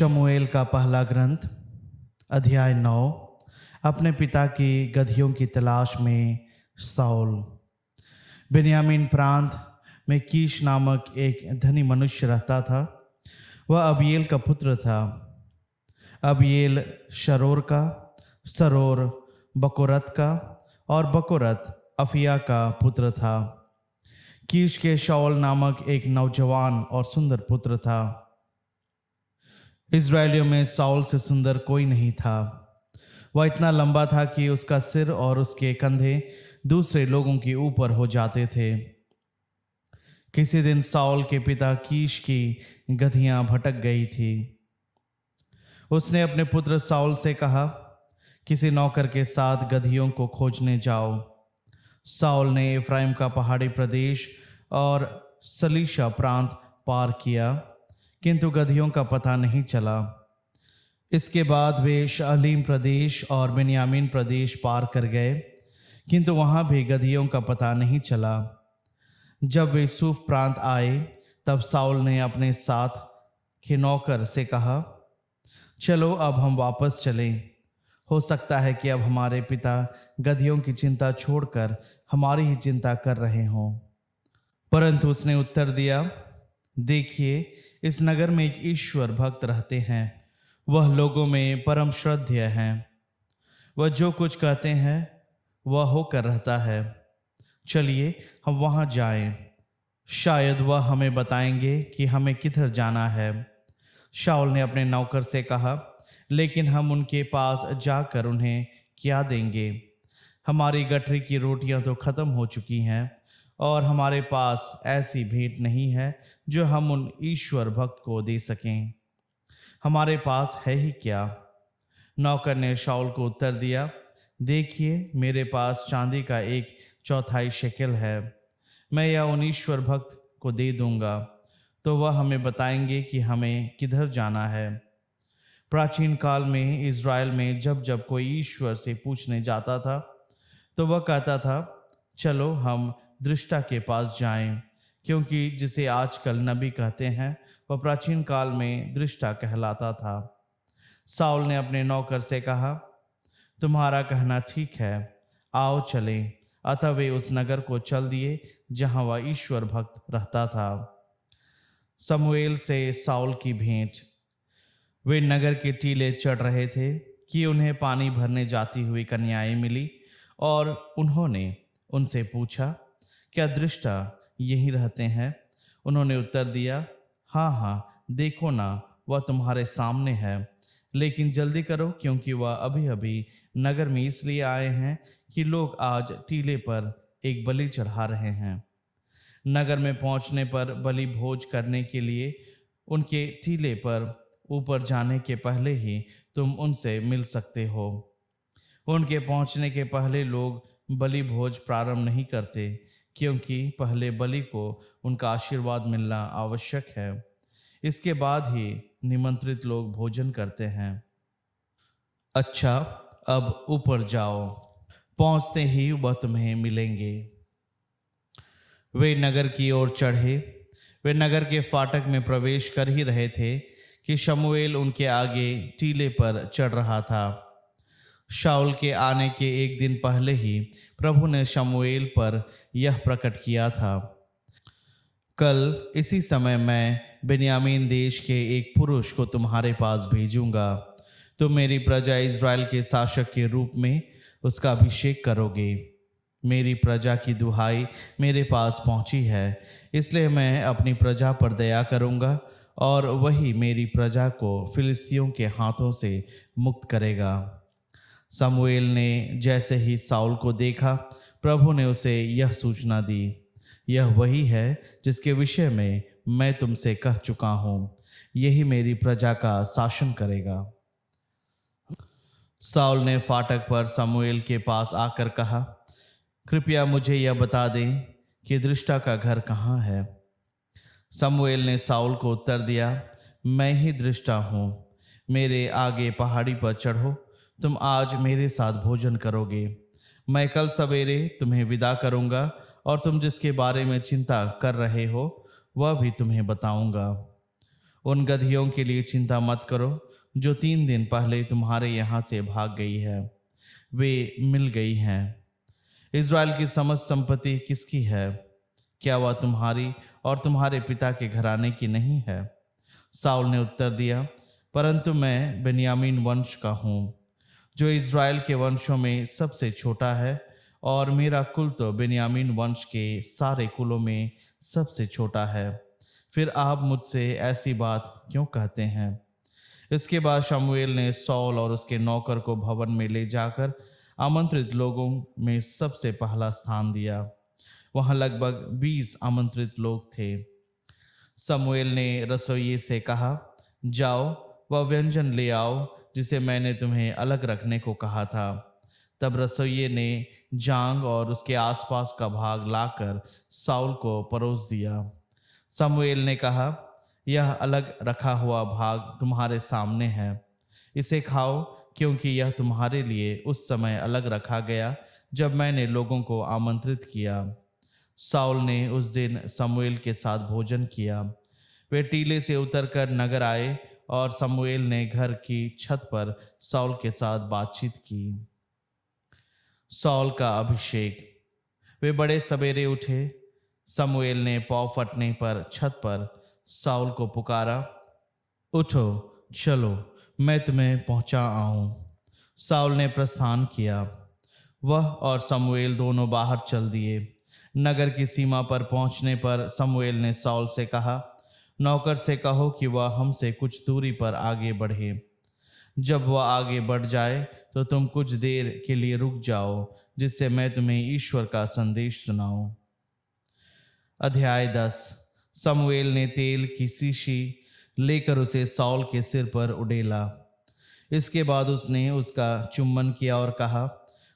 शमूएल का पहला ग्रंथ अध्याय 9। अपने पिता की गदहियों की तलाश में साउल। बिन्यामीन प्रांत में कीश नामक एक धनी मनुष्य रहता था। वह अबीएल का पुत्र था। अबीएल शरोर का, सरोर बकोरत का और बकोरत अफिया का पुत्र था। कीश के शाऊल नामक एक नौजवान और सुंदर पुत्र था। इज़राइलियों में साउल से सुंदर कोई नहीं था। वह इतना लंबा था कि उसका सिर और उसके कंधे दूसरे लोगों के ऊपर हो जाते थे। किसी दिन साउल के पिता कीश की गदहियां भटक गई थी। उसने अपने पुत्र साउल से कहा, किसी नौकर के साथ गदहियों को खोजने जाओ। साउल ने एफ्राइम का पहाड़ी प्रदेश और सलीशा प्रांत पार किया, किंतु गदहियों का पता नहीं चला। इसके बाद वे शालीम प्रदेश और बिन्यामीन प्रदेश पार कर गए, किंतु वहाँ भी गदहियों का पता नहीं चला। जब वे सूफ प्रांत आए, तब साउल ने अपने साथ के नौकर से कहा, चलो अब हम वापस चलें। हो सकता है कि अब हमारे पिता गदहियों की चिंता छोड़कर हमारी ही चिंता कर रहे हों। परंतु उसने उत्तर दिया, देखिए, इस नगर में एक ईश्वर भक्त रहते हैं। वह लोगों में परम श्रद्धेय हैं। वह जो कुछ कहते हैं वह होकर रहता है। चलिए हम वहाँ जाएं। शायद वह हमें बताएंगे कि हमें किधर जाना है। शाऊल ने अपने नौकर से कहा, लेकिन हम उनके पास जाकर उन्हें क्या देंगे? हमारी गठरी की रोटियां तो खत्म हो चुकी हैं और हमारे पास ऐसी भेंट नहीं है जो हम उन ईश्वर भक्त को दे सकें। हमारे पास है ही क्या? नौकर ने शाऊल को उत्तर दिया, देखिए, मेरे पास चांदी का 1/4 शेकेल है। मैं यह उन ईश्वर भक्त को दे दूंगा, तो वह हमें बताएंगे कि हमें किधर जाना है। प्राचीन काल में इज़राइल में जब जब कोई ईश्वर से पूछने जाता था, तो वह कहता था, चलो हम दृष्टा के पास जाएं, क्योंकि जिसे आजकल नबी कहते हैं वह प्राचीन काल में दृष्टा कहलाता था। साउल ने अपने नौकर से कहा, तुम्हारा कहना ठीक है, आओ चलें। अतः वे उस नगर को चल दिए जहां वह ईश्वर भक्त रहता था। शमूएल से साउल की भेंट। वे नगर के टीले चढ़ रहे थे कि उन्हें पानी भरने जाती हुई कन्याएं मिली और उन्होंने उनसे पूछा, क्या दृष्टा यहीं रहते हैं? उन्होंने उत्तर दिया, हाँ हाँ, देखो ना, वह तुम्हारे सामने है। लेकिन जल्दी करो, क्योंकि वह अभी अभी नगर में इसलिए आए हैं कि लोग आज टीले पर एक बलि चढ़ा रहे हैं। नगर में पहुंचने पर बलि भोज करने के लिए उनके टीले पर ऊपर जाने के पहले ही तुम उनसे मिल सकते हो। उनके पहुंचने के पहले लोग बलि भोज प्रारंभ नहीं करते, क्योंकि पहले बलि को उनका आशीर्वाद मिलना आवश्यक है। इसके बाद ही निमंत्रित लोग भोजन करते हैं। अच्छा, अब ऊपर जाओ, पहुंचते ही वह तुम्हें मिलेंगे। वे नगर की ओर चढ़े। वे नगर के फाटक में प्रवेश कर ही रहे थे कि शमूएल उनके आगे टीले पर चढ़ रहा था। शाऊल के आने के एक दिन पहले ही प्रभु ने शमूएल पर यह प्रकट किया था, कल इसी समय मैं बिन्यामीन देश के एक पुरुष को तुम्हारे पास भेजूंगा। तुम मेरी प्रजा इज़राइल के शासक के रूप में उसका अभिषेक करोगे। मेरी प्रजा की दुहाई मेरे पास पहुंची है, इसलिए मैं अपनी प्रजा पर दया करूंगा और वही मेरी प्रजा को फिलिस्तियों के हाथों से मुक्त करेगा। शमूएल ने जैसे ही साउल को देखा, प्रभु ने उसे यह सूचना दी, यह वही है जिसके विषय में मैं तुमसे कह चुका हूँ, यही मेरी प्रजा का शासन करेगा। साउल ने फाटक पर शमूएल के पास आकर कहा, कृपया मुझे यह बता दें कि दृष्टा का घर कहाँ है। शमूएल ने साउल को उत्तर दिया, मैं ही दृष्टा हूँ। मेरे आगे पहाड़ी पर चढ़ो, तुम आज मेरे साथ भोजन करोगे। मैं कल सवेरे तुम्हें विदा करूँगा और तुम जिसके बारे में चिंता कर रहे हो वह भी तुम्हें बताऊँगा। उन गधियों के लिए चिंता मत करो जो 3 दिन पहले तुम्हारे यहाँ से भाग गई है, वे मिल गई हैं। इज़राइल की समस्त संपत्ति किसकी है? क्या वह तुम्हारी और तुम्हारे पिता के घराने की नहीं है? साउल ने उत्तर दिया, परंतु मैं बेन्यामीन वंश का हूँ, जो इज़राइल के वंशों में सबसे छोटा है, और मेरा कुल तो बेन्यामीन वंश के सारे कुलों में सबसे छोटा है। फिर आप मुझसे ऐसी बात क्यों कहते हैं? इसके बाद शमूएल ने सौल और उसके नौकर को भवन में ले जाकर आमंत्रित लोगों में सबसे पहला स्थान दिया। वहाँ लगभग 20 आमंत्रित लोग थे। शमूएल ने रसोइये से कहा, जाओ वह व्यंजन ले आओ जिसे मैंने तुम्हें अलग रखने को कहा था। तब रसोइये ने जांग और उसके आसपास का भाग लाकर साउल को परोस दिया। शमूएल ने कहा, यह अलग रखा हुआ भाग तुम्हारे सामने है, इसे खाओ, क्योंकि यह तुम्हारे लिए उस समय अलग रखा गया जब मैंने लोगों को आमंत्रित किया। साउल ने उस दिन शमूएल के साथ भोजन किया। वे टीले से उतरकर नगर आए और शमूएल ने घर की छत पर साउल के साथ बातचीत की। साउल का अभिषेक। वे बड़े सवेरे उठे। शमूएल ने पौ फटने पर छत पर साउल को पुकारा, उठो, चलो, मैं तुम्हें पहुंचा आऊं। साउल ने प्रस्थान किया। वह और शमूएल दोनों बाहर चल दिए। नगर की सीमा पर पहुंचने पर शमूएल ने साउल से कहा, नौकर से कहो कि वह हमसे कुछ दूरी पर आगे बढ़े। जब वह आगे बढ़ जाए तो तुम कुछ देर के लिए रुक जाओ, जिससे मैं तुम्हें ईश्वर का संदेश सुनाऊं। अध्याय 10। शमूएल ने तेल की शीशी लेकर उसे साउल के सिर पर उड़ेला। इसके बाद उसने उसका चुम्बन किया और कहा,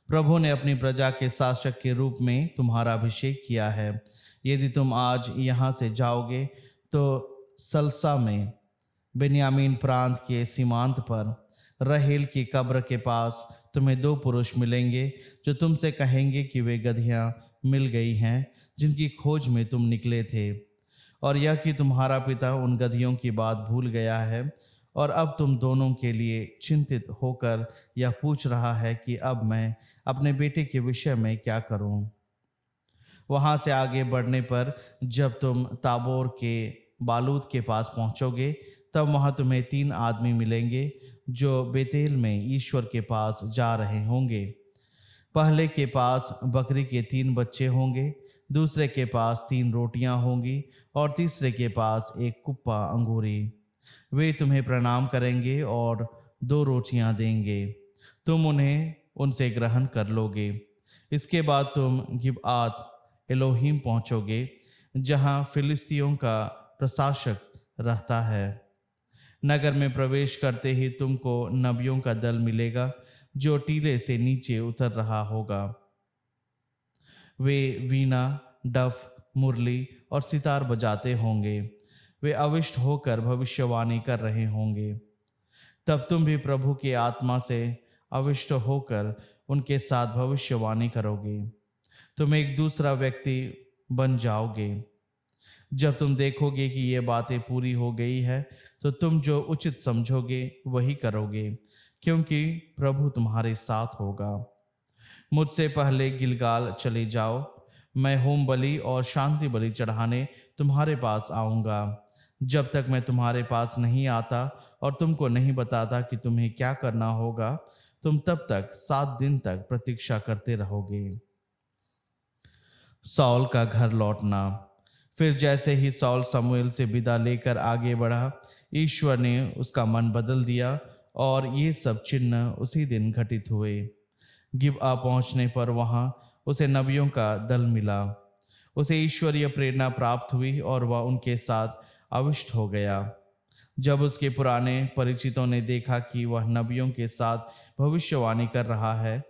प्रभु ने अपनी प्रजा के शासक के रूप में तुम्हारा अभिषेक किया है। यदि तुम आज यहाँ से जाओगे तो सलसा में बेन्यामीन प्रांत के सीमांत पर रहेल की कब्र के पास तुम्हें 2 पुरुष मिलेंगे जो तुमसे कहेंगे कि वे गधियाँ मिल गई हैं जिनकी खोज में तुम निकले थे, और यह कि तुम्हारा पिता उन गधियों की बात भूल गया है और अब तुम दोनों के लिए चिंतित होकर यह पूछ रहा है कि अब मैं अपने बेटे के विषय में क्या करूं। वहां से आगे बढ़ने पर जब तुम ताबोर के बालूद के पास पहुंचोगे तब वहां तुम्हें 3 आदमी मिलेंगे जो बेतेल में ईश्वर के पास जा रहे होंगे। पहले के पास बकरी के 3 बच्चे होंगे, दूसरे के पास 3 रोटियां होंगी और तीसरे के पास एक कुप्पा अंगूरी। वे तुम्हें प्रणाम करेंगे और 2 रोटियां देंगे। तुम उन्हें उनसे ग्रहण कर लोगे। इसके बाद तुम गिबआत एलोहीम पहुंचोगे, जहां फिलिस्तियों का प्रशासक रहता है। नगर में प्रवेश करते ही तुमको नबियों का दल मिलेगा जो टीले से नीचे उतर रहा होगा। वे वीणा, डफ, मुरली और सितार बजाते होंगे। वे अविष्ट होकर भविष्यवाणी कर रहे होंगे। तब तुम भी प्रभु की आत्मा से अविष्ट होकर उनके साथ भविष्यवाणी करोगे। तुम एक दूसरा व्यक्ति बन जाओगे। जब तुम देखोगे कि ये बातें पूरी हो गई है तो तुम जो उचित समझोगे वही करोगे, क्योंकि प्रभु तुम्हारे साथ होगा। मुझसे पहले गिलगाल चले जाओ। मैं होम बलि और शांति बलि चढ़ाने तुम्हारे पास आऊँगा। जब तक मैं तुम्हारे पास नहीं आता और तुमको नहीं बताता कि तुम्हें क्या करना होगा, तुम तब तक 7 दिन तक प्रतीक्षा करते रहोगे। साउल का घर लौटना। फिर जैसे ही साउल शमूएल से विदा लेकर आगे बढ़ा, ईश्वर ने उसका मन बदल दिया और ये सब चिन्ह उसी दिन घटित हुए। गिबआ पहुंचने पर वहां उसे नबियों का दल मिला। उसे ईश्वरीय प्रेरणा प्राप्त हुई और वह उनके साथ अविष्ट हो गया। जब उसके पुराने परिचितों ने देखा कि वह नबियों के साथ भविष्यवाणी कर रहा है,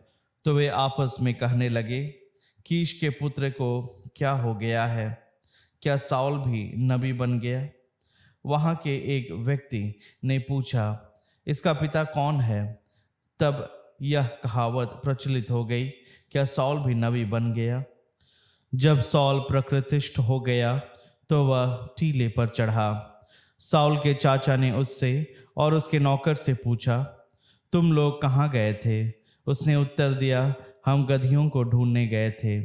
तो वे आपस में कहने लगे, कीश के पुत्र को क्या हो गया है? क्या साउल भी नबी बन गया? वहाँ के एक व्यक्ति ने पूछा, इसका पिता कौन है? तब यह कहावत प्रचलित हो गई, क्या साउल भी नबी बन गया? जब साउल प्रकृतिस्थ हो गया तो वह टीले पर चढ़ा। साउल के चाचा ने उससे और उसके नौकर से पूछा, तुम लोग कहाँ गए थे? उसने उत्तर दिया, हम गदहियों को ढूंढने गए थे।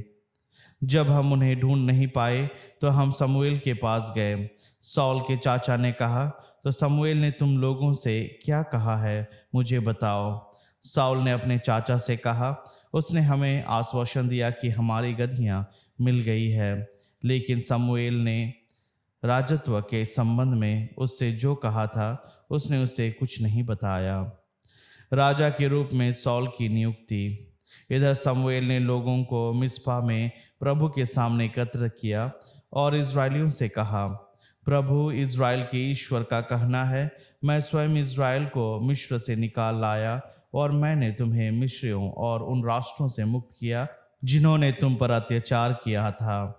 जब हम उन्हें ढूंढ नहीं पाए तो हम समूएल के पास गए। साउल के चाचा ने कहा, तो समूएल ने तुम लोगों से क्या कहा है, मुझे बताओ। साउल ने अपने चाचा से कहा, उसने हमें आश्वासन दिया कि हमारी गदहियाँ मिल गई है। लेकिन समूएल ने राजत्व के संबंध में उससे जो कहा था उसने उसे कुछ नहीं बताया। राजा के रूप में साउल की नियुक्ति। इधर समूएल ने लोगों को मिस्पा में प्रभु के सामने एकत्र किया और इज़राइलियों से कहा, प्रभु इज़राइल के ईश्वर का कहना है, मैं स्वयं इज़राइल को मिस्र से निकाल लाया और मैंने तुम्हें मिस्रियों और उन राष्ट्रों से मुक्त किया जिन्होंने तुम पर अत्याचार किया था।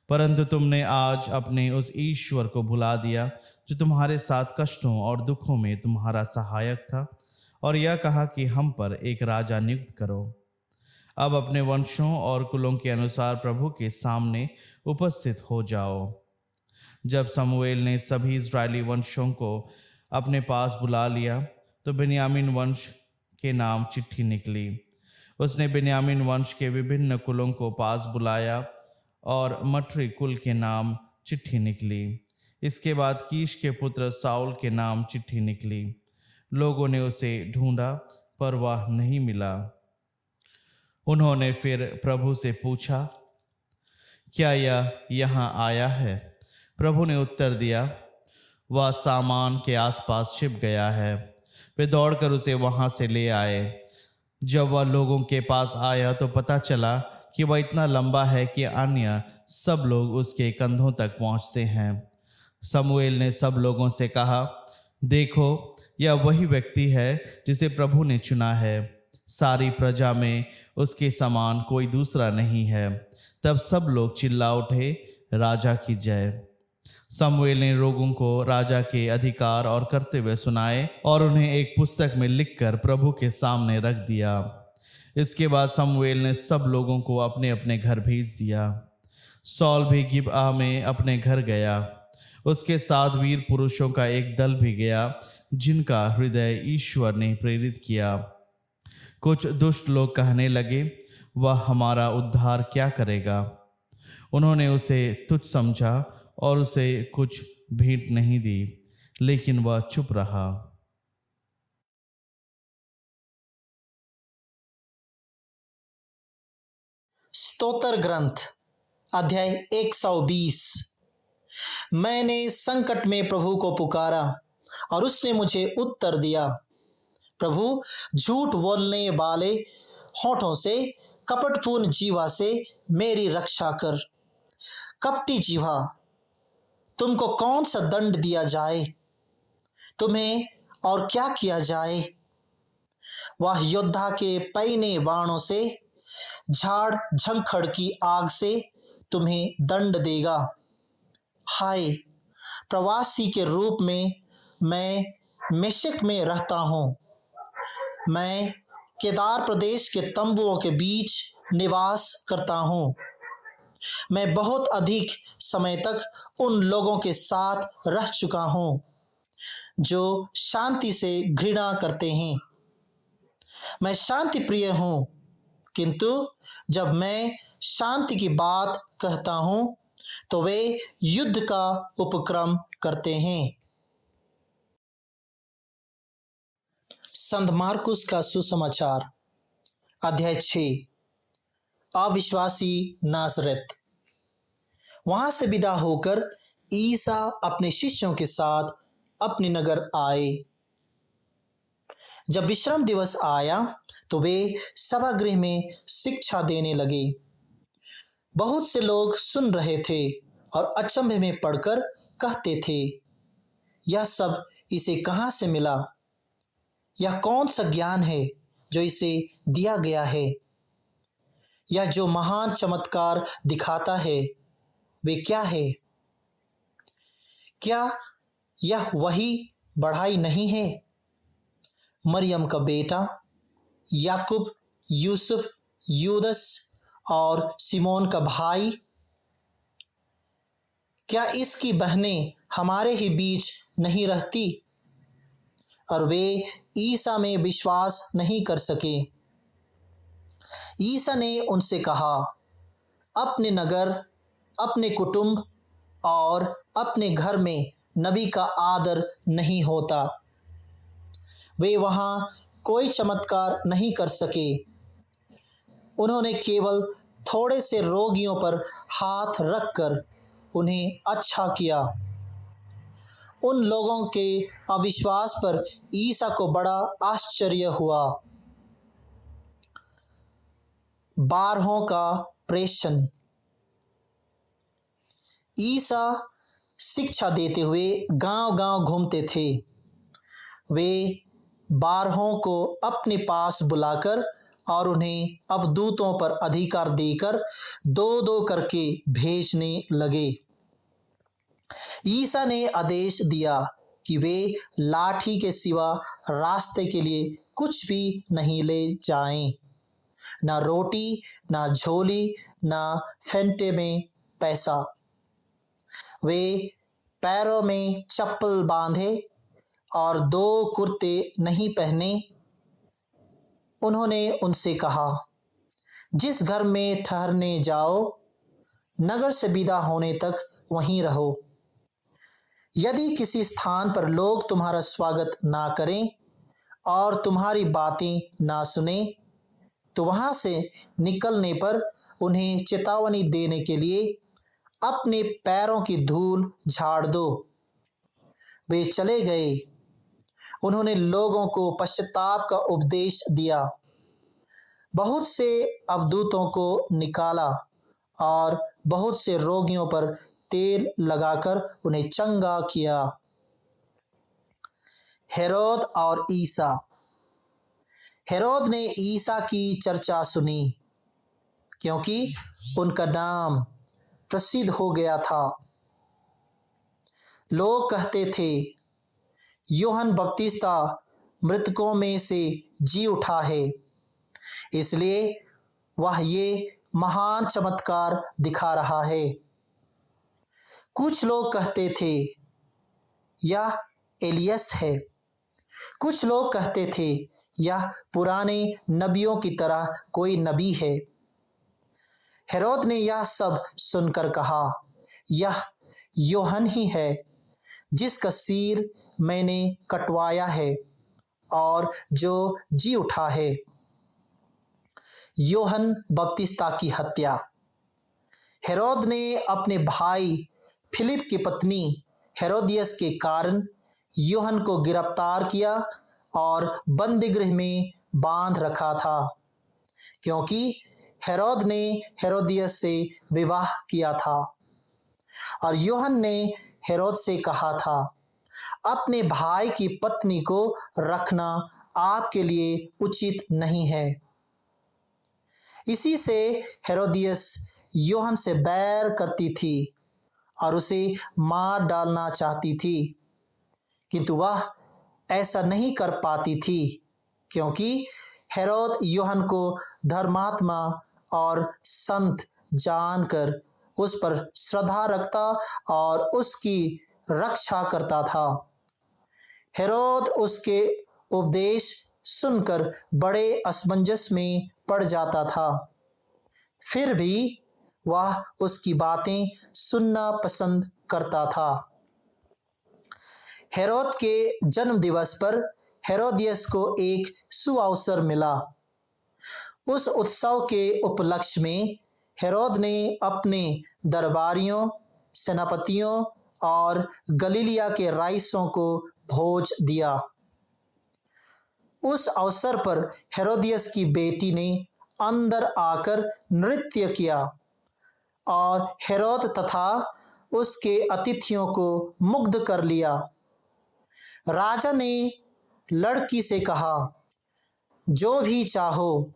परंतु तुमने आज अपने उस ईश्वर को भुला दिया जो तुम्हारे साथ कष्टों और दुखों में तुम्हारा सहायक था, और यह कहा कि हम पर एक राजा नियुक्त करो। अब अपने वंशों और कुलों के अनुसार प्रभु के सामने उपस्थित हो जाओ। जब समूएल ने सभी इस्राएली वंशों को अपने पास बुला लिया तो बिन्यामीन वंश के नाम चिट्ठी निकली। उसने बिन्यामीन वंश के विभिन्न कुलों को पास बुलाया और मटरी कुल के नाम चिट्ठी निकली। इसके बाद कीश के पुत्र साउल के नाम चिट्ठी निकली। लोगों ने उसे ढूंढा पर वह नहीं मिला। उन्होंने फिर प्रभु से पूछा, क्या यह यहाँ आया है? प्रभु ने उत्तर दिया, वह सामान के आसपास छिप गया है। वे दौड़कर उसे वहाँ से ले आए। जब वह लोगों के पास आया तो पता चला कि वह इतना लंबा है कि अन्य सब लोग उसके कंधों तक पहुँचते हैं। समूएल ने सब लोगों से कहा, देखो, यह वही व्यक्ति है जिसे प्रभु ने चुना है। सारी प्रजा में उसके समान कोई दूसरा नहीं है। तब सब लोग चिल्ला उठे, राजा की जय। समूएल ने लोगों को राजा के अधिकार और कर्तव्य सुनाए और उन्हें एक पुस्तक में लिखकर प्रभु के सामने रख दिया। इसके बाद समूएल ने सब लोगों को अपने अपने घर भेज दिया। साउल भी गिबआ में अपने घर गया। उसके साथ वीर पुरुषों का एक दल भी गया जिनका हृदय ईश्वर ने प्रेरित किया। कुछ दुष्ट लोग कहने लगे, वह हमारा उद्धार क्या करेगा? उन्होंने उसे तुच्छ समझा और उसे कुछ भेंट नहीं दी, लेकिन वह चुप रहा। स्तोत्र ग्रंथ अध्याय 120। मैंने संकट में प्रभु को पुकारा और उसने मुझे उत्तर दिया। प्रभु, झूठ बोलने वाले होठों से, कपटपूर्ण जीवा से मेरी रक्षा कर। कपटी जीवा, तुमको कौन सा दंड दिया जाए? तुम्हें और क्या किया जाए? वह योद्धा के पैने बाणों से, झाड़ झंखड़ की आग से तुम्हें दंड देगा। हाय, प्रवासी के रूप में मैं मेशक में रहता हूँ। मैं केदार प्रदेश के तंबुओं के बीच निवास करता हूँ। मैं बहुत अधिक समय तक उन लोगों के साथ रह चुका हूँ जो शांति से घृणा करते हैं। मैं शांति प्रिय हूँ, किंतु जब मैं शांति की बात कहता हूँ तो वे युद्ध का उपक्रम करते हैं। संत मार्कुस का सुसमाचार अध्याय 6। अविश्वासी नासरत। वहां से विदा होकर ईसा अपने शिष्यों के साथ अपने नगर आए। जब विश्राम दिवस आया तो वे सभागृह में शिक्षा देने लगे। बहुत से लोग सुन रहे थे और अचंभे में पड़कर कहते थे, यह सब इसे कहां से मिला? यह कौन सा ज्ञान है जो इसे दिया गया है? यह जो महान चमत्कार दिखाता है वे क्या है? क्या यह वही बढ़ाई नहीं है? मरियम का बेटा याकूब, यूसुफ, यूदस और सिमोन का भाई? क्या इसकी बहनें हमारे ही बीच नहीं रहती और वे ईसा में विश्वास नहीं कर सके। ईसा ने उनसे कहा, अपने नगर, अपने कुटुंब और अपने घर में नबी का आदर नहीं होता। वे वहां कोई चमत्कार नहीं कर सके। उन्होंने केवल थोड़े से रोगियों पर हाथ रखकर उन्हें अच्छा किया। उन लोगों के अविश्वास पर ईसा को बड़ा आश्चर्य हुआ। 12 का प्रेषण। ईसा शिक्षा देते हुए गांव-गांव घूमते थे। वे 12 को अपने पास बुलाकर और उन्हें अवदूतों पर अधिकार देकर 2-2 करके भेजने लगे। ईसा ने आदेश दिया कि वे लाठी के सिवा रास्ते के लिए कुछ भी नहीं ले जाएं, ना रोटी, ना झोली, ना फेंटे में पैसा। वे पैरों में चप्पल बांधे और 2 कुर्ते नहीं पहने। उन्होंने उनसे कहा, जिस घर में ठहरने जाओ, नगर से विदा होने तक वहीं रहो। यदि किसी स्थान पर लोग तुम्हारा स्वागत ना करें और तुम्हारी बातें ना सुने, तो वहां से निकलने पर उन्हें चेतावनी देने के लिए अपने पैरों की धूल झाड़ दो। वे चले गए। उन्होंने लोगों को पश्चाताप का उपदेश दिया, बहुत से अवधूतों को निकाला और बहुत से रोगियों पर तेल लगाकर उन्हें चंगा किया। हेरोद और ईसा। हेरोद ने ईसा की चर्चा सुनी क्योंकि उनका नाम प्रसिद्ध हो गया था। लोग कहते थे, यूहन्ना बपतिस्ता मृतकों में से जी उठा है, इसलिए वह ये महान चमत्कार दिखा रहा है। कुछ लोग कहते थे, यह एलियस है। कुछ लोग कहते थे, यह पुराने नबियों की तरह कोई नबी है। हेरोद ने यह सब सुनकर कहा, यह यूहन्ना ही है जिसका सिर मैंने कटवाया है और जो जी उठा है। यूहन्ना बपतिस्ता की हत्या। हेरोद ने अपने भाई फिलिप की पत्नी हेरोदियस के कारण यूहन्ना को गिरफ्तार किया और बंदीगृह में बांध रखा था, क्योंकि हेरोद ने हेरोदियस से विवाह किया था और यूहन्ना ने हेरोद से कहा था, अपने भाई की पत्नी को रखना आपके लिए उचित नहीं है। इसी से हेरोदियस यूहन्ना से बैर करती थी और उसे मार डालना चाहती थी, किंतु वह ऐसा नहीं कर पाती थी क्योंकि हेरोद यूहन्ना को धर्मात्मा और संत जानकर उस पर श्रद्धा रखता और उसकी रक्षा करता था। हेरोद उसके उपदेश सुनकर बड़े असमंजस में पड़ जाता था, फिर भी वह उसकी बातें सुनना पसंद करता था। हेरोद के जन्म दिवस पर हेरोदियस को एक सुअवसर मिला। उस उत्सव के उपलक्ष्य में हेरोद ने अपने दरबारियों, सेनापतियों और गलीलिया के राइसों को भोज दिया। उस अवसर पर हेरोदियस की बेटी ने अंदर आकर नृत्य किया और हेरोद तथा उसके अतिथियों को मुग्ध कर लिया। राजा ने लड़की से कहा, जो भी चाहो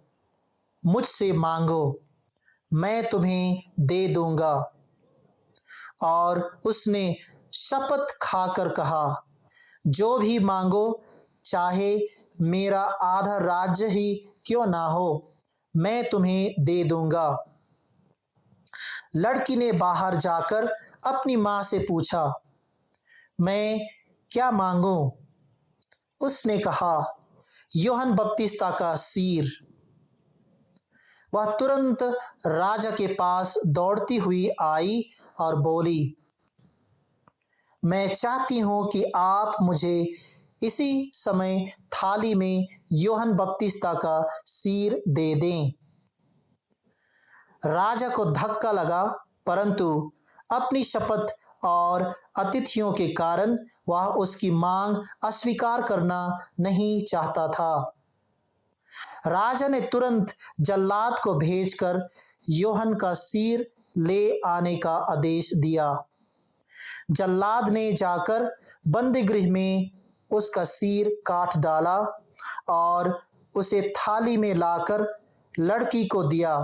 मुझसे मांगो, मैं तुम्हें दे दूंगा। और उसने शपथ खाकर कहा, जो भी मांगो, चाहे मेरा आधा राज्य ही क्यों ना हो, मैं तुम्हें दे दूंगा। लड़की ने बाहर जाकर अपनी मां से पूछा, मैं क्या मांगूं? उसने कहा, यूहन्ना बपतिस्ता का सिर। वह तुरंत राजा के पास दौड़ती हुई आई और बोली, मैं चाहती हूं कि आप मुझे इसी समय थाली में यूहन्ना बपतिस्ता का सिर दे दें। राजा को धक्का लगा, परंतु अपनी शपथ और अतिथियों के कारण वह उसकी मांग अस्वीकार करना नहीं चाहता था। राजा ने तुरंत जल्लाद को भेजकर यूहन्ना का सिर ले आने का आदेश दिया। जल्लाद ने जाकर बंदीगृह में उसका सिर काट डाला और उसे थाली में लाकर लड़की को दिया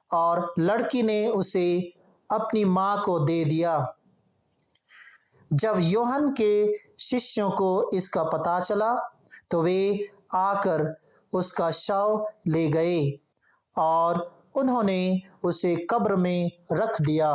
और लड़की ने उसे अपनी मां को दे दिया। जब यूहन्ना के शिष्यों को इसका पता चला तो वे आकर उसका शव ले गए और उन्होंने उसे कब्र में रख दिया।